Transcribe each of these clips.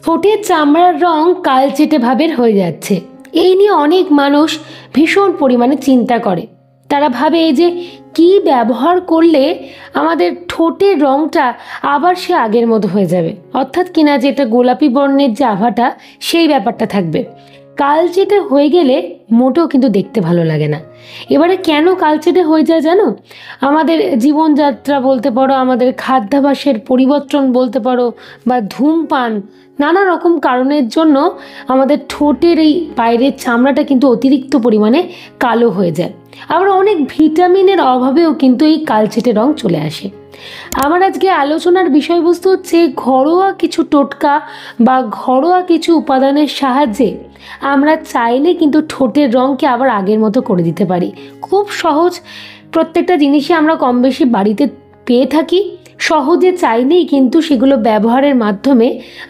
ঠোঁটের চামড়ার রং কালচেটে ভাবের হয়ে যাচ্ছে, এই নিয়ে অনেক মানুষ ভীষণ পরিমাণে চিন্তা করে। তারা ভাবে যে কি ব্যবহার করলে আমাদের ঠোঁটের রংটা আবার সে আগের মতো হয়ে যাবে, অর্থাৎ কিনা যে এটা গোলাপি বর্ণের যে আভাটা সেই ব্যাপারটা থাকবে। কালচেটে হয়ে গেলে মোটেও কিন্তু দেখতে ভালো লাগে না। এবারে কেন কালচেটে হয়ে যায় জানো? আমাদের জীবনযাত্রা বলতে পারো, আমাদের খাদ্যাভ্যাসের পরিবর্তন বলতে পারো, বা ধূমপান, নানা রকম কারণের জন্য আমাদের ঠোঁটের এই বাইরের চামড়াটা কিন্তু অতিরিক্ত পরিমাণে কালো হয়ে যায়। আবার অনেক ভিটামিনের অভাবেও কিন্তু এই কালচেটে রং চলে আসে। আমার আজকে আলোচনার বিষয়বস্তু হচ্ছে ঘরোয়া কিছু টোটকা বা ঘরোয়া কিছু উপাদানের সাহায্যে আমরা চাইলে কিন্তু ঠোঁটের রঙকে আবার আগের মতো করে দিতে পারি। খুব সহজ, প্রত্যেকটা জিনিসই আমরা কম বেশি বাড়িতে পেয়ে থাকি। সহজে চাইলেই কিন্তু সেগুলো ব্যবহারের মাধ্যমে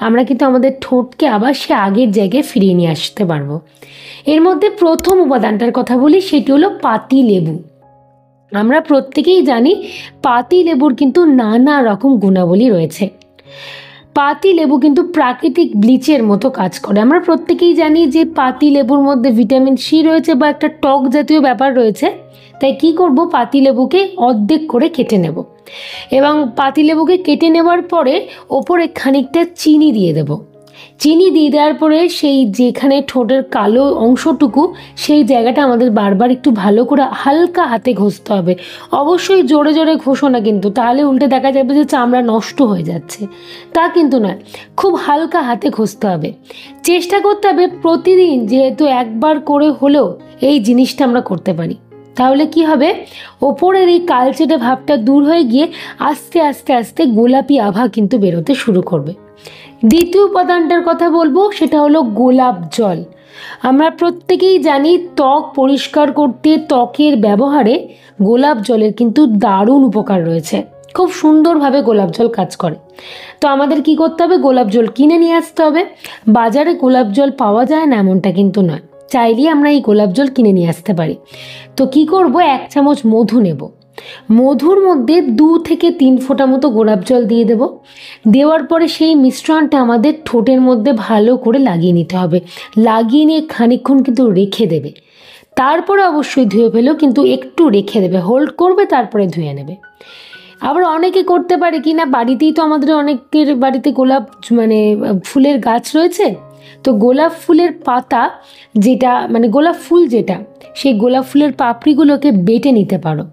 আমরা কিন্তু আমাদের ঠোঁটকে আবার সে আগের জায়গায় ফিরিয়ে নিয়ে আসতে পারবো। এর মধ্যে প্রথম উপাদানটার কথা বলি, সেটি হলো পাতি লেবু। আমরা প্রত্যেকেই জানি পাতি লেবুর কিন্তু নানা রকম গুণাবলী রয়েছে। পাতি লেবু কিন্তু প্রাকৃতিক ব্লিচের মতো কাজ করে। আমরা প্রত্যেকেই জানি যে পাতি লেবুর মধ্যে ভিটামিন সি রয়েছে বা একটা টক জাতীয় ব্যাপার রয়েছে। তাই কি করব, পাতি লেবুকে অর্ধেক করে কেটে নেব এবং পাতি লেবুকে কেটে নেওয়ার পরে ওপরে খানিকটা চিনি দিয়ে দেব। চিনি দিয়ে দেওয়ার পরে সেই যেখানে ঠোঁটের কালো অংশটুকু, সেই জায়গাটা আমাদের বারবার একটু ভালো করে হালকা হাতে ঘষতে হবে। অবশ্যই জোরে জোরে ঘষো না, কিন্তু তাহলে উল্টে দেখা যাবে যে চামড়া নষ্ট হয়ে যাচ্ছে। তা কিন্তু নয়, খুব হালকা হাতে ঘষতে হবে। চেষ্টা করতে হবে প্রতিদিন যেহেতু একবার করে হলেও এই জিনিসটা আমরা করতে পারি। তাহলে কি হবে, ওপরের এই কালচেটে ভাবটা দূর হয়ে গিয়ে আস্তে আস্তে আস্তে গোলাপি আভা কিন্তু বেরোতে শুরু করবে। দ্বিতীয় উপাদানটার কথা বলবো, সেটা হলো গোলাপ জল। আমরা প্রত্যেকেই জানি ত্বক পরিষ্কার করতে ত্বকের ব্যবহারে গোলাপ জলের কিন্তু দারুণ উপকার রয়েছে। খুব সুন্দরভাবে গোলাপ জল কাজ করে। তো আমাদের কি করতে হবে, গোলাপ জল কিনে নিয়ে আসতে হবে। বাজারে গোলাপ জল পাওয়া যায় না এমনটা কিন্তু নয়, চাইলেই আমরা এই গোলাপ জল কিনে নিয়ে আসতে পারি। তো কি করব, 1 চামচ মধু নেব। মধুর মধ্যে 2 থেকে 3 ফোঁটা মতো গোলাপ জল দিয়ে দেব। দেওয়ার পরে সেই মিশ্রণটা আমাদের ঠোঁটের মধ্যে ভালো করে লাগিয়ে নিতে হবে। লাগিয়ে নিয়ে খানিকক্ষণ কিন্তু রেখে দেবে। তারপরে অবশ্যই ধুয়ে ফেলো, কিন্তু একটু রেখে দেবে, হোল্ড করবে, তারপরে ধুয়ে নেবে। আবার অনেকে করতে পারে কি না, বাড়িতেই তো আমাদের অনেকের বাড়িতে গোলাপ ফুলের গাছ রয়েছে। তো গোলাপ ফুলের পাতা যেটা গোলাপ ফুল যেটা, সেই গোলাপ ফুলের পাপড়িগুলোকে বেটে নিতে পারো।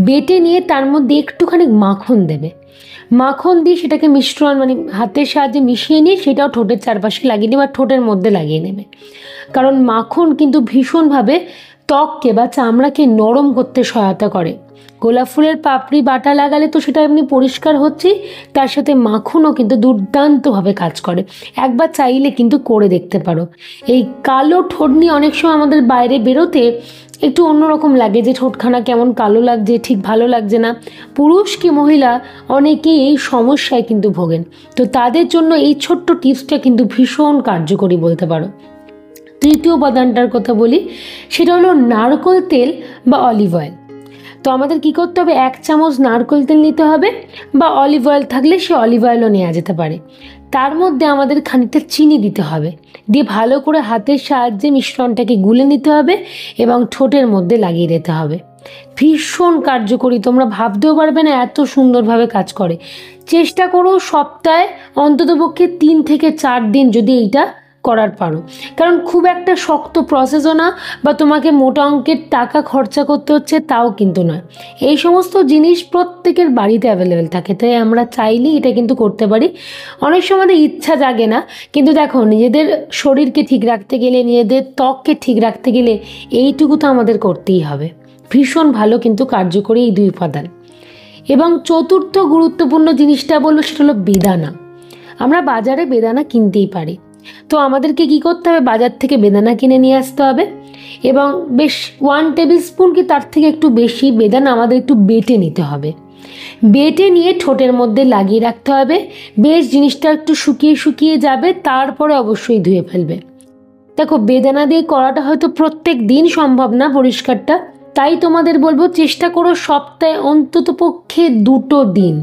বেটে নিয়ে তার মধ্যে একটুখানি মাখন দেবে। মাখন দিয়ে সেটাকে মিশ্রণ হাতের সাহায্যে মিশিয়ে নিয়ে সেটাও ঠোঁটের চারপাশে লাগিয়ে নেবে, আর ঠোঁটের মধ্যে লাগিয়ে নেবে। কারণ মাখন কিন্তু ভীষণভাবে ত্বককে বা চামড়াকে নরম করতে সহায়তা করে। গোলাপ ফুলের পাপড়ি বাটা লাগালে তো সেটা এমনি পরিষ্কার হচ্ছে, তার সাথে মাখনও কিন্তু দুর্দান্তভাবে কাজ করে। একবার চাইলে কিন্তু করে দেখতে পারো। এই কালো ঠোঁট নিয়ে অনেক সময় আমাদের বাইরে বেরোতে একটু অন্যরকম লাগে, যে ঠোঁটখানা কেমন কালো লাগছে, ঠিক ভালো লাগছে না। পুরুষ কি মহিলা অনেকেই এই সমস্যায় কিন্তু ভোগেন। তো তাদের জন্য এই ছোট্ট টিপসটা কিন্তু ভীষণ কার্যকরী বলতে পারো। তৃতীয় উপাদানটার কথা বলি, সেটা হলো নারকেল তেল বা অলিভ অয়েল। তো আমাদের কি করতে হবে, 1 চামচ নারকেল তেল নিতে হবে, বা অলিভ অয়েল থাকলে সে অলিভ অয়েলও নেওয়া যেতে পারে। তার মধ্যে আমাদের খানিকটা চিনি দিতে হবে, দিয়ে ভালো করে হাতের সাহায্যে মিশ্রণটাকে গুলে নিতে হবে এবং ঠোঁটের মধ্যে লাগিয়ে দিতে হবে। ভীষণ কার্যকরী, তোমরা ভাবতেও পারবে না এত সুন্দরভাবে কাজ করে। চেষ্টা করো সপ্তাহে অন্ততপক্ষে 3 থেকে 4 দিন যদি এইটা করার পারো। কারণ খুব একটা শক্ত প্রসেসও না, বা তোমাকে মোটা অঙ্কের টাকা খরচা করতে হচ্ছে তাও কিন্তু নয়। এই সমস্ত জিনিস প্রত্যেকের বাড়িতে অ্যাভেলেবেল থাকে, তাই আমরা চাইলেই এটা কিন্তু করতে পারি। অনেক সময় আমাদের ইচ্ছা জাগে না, কিন্তু দেখো নিজেদের শরীরকে ঠিক রাখতে গেলে, নিজেদের ত্বককে ঠিক রাখতে গেলে এইটুকু তো আমাদের করতেই হবে। ভীষণ ভালো কিন্তু কার্যকরী এই 2 উপাদান। এবং চতুর্থ গুরুত্বপূর্ণ জিনিসটা বলবো, সেটা হলো বেদানা। আমরা বাজারে বেদানা কিনতেই পারি। তো আমাদেরকে কি করতে হবে, বাজার থেকে বেদানা কিনে নিয়ে আসতে হবে এবং বেশ 1 টেবিল স্পুন কি তার থেকে একটু বেশি বেদানা আমাদের একটু বেটে নিতে হবে। বেটে নিয়ে ঠোঁটের মধ্যে লাগিয়ে রাখতে হবে। বেশ জিনিসটা একটু শুকিয়ে শুকিয়ে যাবে, তারপরে অবশ্যই ধুয়ে ফেলবে। দেখো, বেদানা দিয়ে করাটা হয়তো প্রত্যেক দিন সম্ভব না পরিষ্কারটা, তাই তোমাদের বলবো চেষ্টা করো সপ্তাহে অন্তত পক্ষে 2 দিন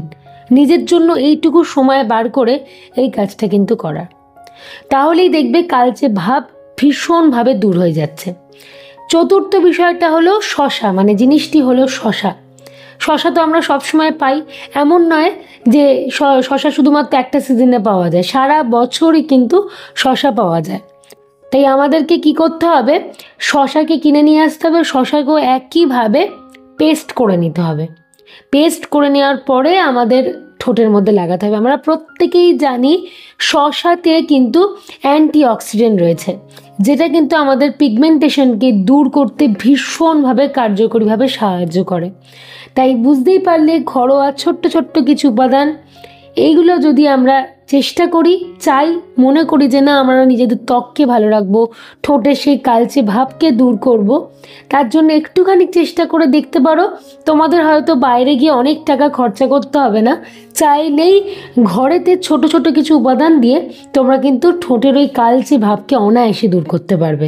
নিজের জন্য এইটুকু সময় বার করে এই কাজটা কিন্তু করার। তাহলেই দেখবে কালচে ভাব ভীষণভাবে দূর হয়ে যাচ্ছে। চতুর্থ বিষয়টা হলো শশা, মানে জিনিসটি হলো শশা। শশা তো আমরা সবসময় পাই, এমন নয় যে শশা শুধুমাত্র একটা সিজনে পাওয়া যায়, সারা বছরই কিন্তু শশা পাওয়া যায়। তাই আমাদেরকে কি করতে হবে, শশাকে কিনে নিয়ে আসতে হবে, শশাকেও একইভাবে পেস্ট করে নিতে হবে। পেস্ট করে নেওয়ার পরে আমাদের ঠোঁটের মধ্যে লাগাতে হবে। আমরা প্রত্যেকেই জানি শশাতে কিন্তু অ্যান্টিঅক্সিডেন্ট রয়েছে, যেটা কিন্তু আমাদের পিগমেন্টেশনকে দূর করতে ভীষণভাবে কার্যকরীভাবে সাহায্য করে। তাই বুঝতেই পারলে ঘরোয়া ছোট্ট ছোট্ট কিছু উপাদান, এইগুলো যদি আমরা চেষ্টা করি, চাই, মনে করি যে না আমরা নিজেদের ত্বককে ভালো রাখবো, ঠোঁটের সেই কালচে ভাবকে দূর করব, তার জন্য একটুখানি চেষ্টা করে দেখতে পারো। তোমাদের হয়তো বাইরে গিয়ে অনেক টাকা খরচা করতে হবে না, চাইলেই ঘরেতে ছোট ছোট কিছু উপাদান দিয়ে তোমরা কিন্তু ঠোঁটের ওই কালচে ভাবকে অনায়াসে দূর করতে পারবে।